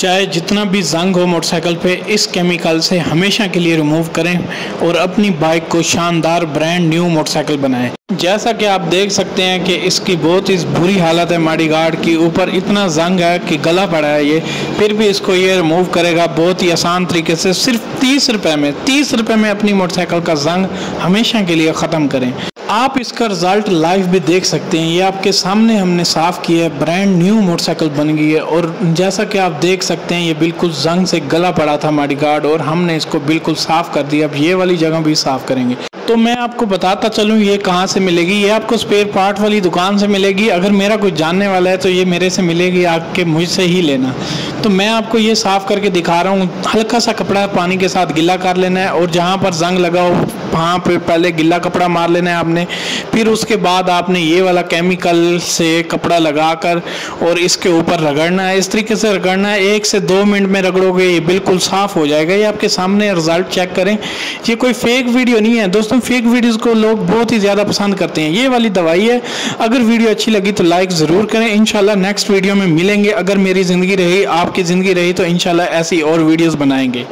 चाहे जितना भी जंग हो मोटरसाइकिल पे, इस केमिकल से हमेशा के लिए रिमूव करें और अपनी बाइक को शानदार ब्रांड न्यू मोटरसाइकिल बनाएं। जैसा कि आप देख सकते हैं कि इसकी बहुत ही बुरी हालत है, मॉडिगार्ड की ऊपर इतना जंग है कि गला पड़ा है ये, फिर भी इसको ये रिमूव करेगा बहुत ही आसान तरीके से, सिर्फ 30 रुपये में। 30 रुपये में अपनी मोटरसाइकिल का जंग हमेशा के लिए ख़त्म करें। आप इसका रिजल्ट लाइव भी देख सकते हैं, ये आपके सामने हमने साफ़ किया है, ब्रांड न्यू मोटरसाइकिल बन गई है। और जैसा कि आप देख सकते हैं ये बिल्कुल जंग से गला पड़ा था मॉडिगार्ड, और हमने इसको बिल्कुल साफ़ कर दिया। अब ये वाली जगह भी साफ़ करेंगे। तो मैं आपको बताता चलूँ ये कहाँ से मिलेगी। ये आपको स्पेयर पार्ट वाली दुकान से मिलेगी। अगर मेरा कोई जानने वाला है तो ये मेरे से मिलेगी, आके मुझसे ही लेना। तो मैं आपको ये साफ़ करके दिखा रहा हूँ। हल्का सा कपड़ा पानी के साथ गिला कर लेना है, और जहाँ पर जंग लगा हो वहाँ पे पहले गिला कपड़ा मार लेना है आपने। फिर उसके बाद आपने ये वाला केमिकल से कपड़ा लगाकर और इसके ऊपर रगड़ना है। इस तरीके से रगड़ना है, 1 से 2 मिनट में रगड़ोगे ये बिल्कुल साफ़ हो जाएगा। ये आपके सामने रिजल्ट चेक करें। ये कोई फेक वीडियो नहीं है दोस्तों, फेक वीडियोस को लोग बहुत ही ज़्यादा पसंद करते हैं। ये वाली दवाई है। अगर वीडियो अच्छी लगी तो लाइक ज़रूर करें। इंशाल्लाह नेक्स्ट वीडियो में मिलेंगे। अगर मेरी ज़िंदगी रही, आपकी ज़िंदगी रही, तो इंशाल्लाह ऐसी और वीडियोस बनाएंगे।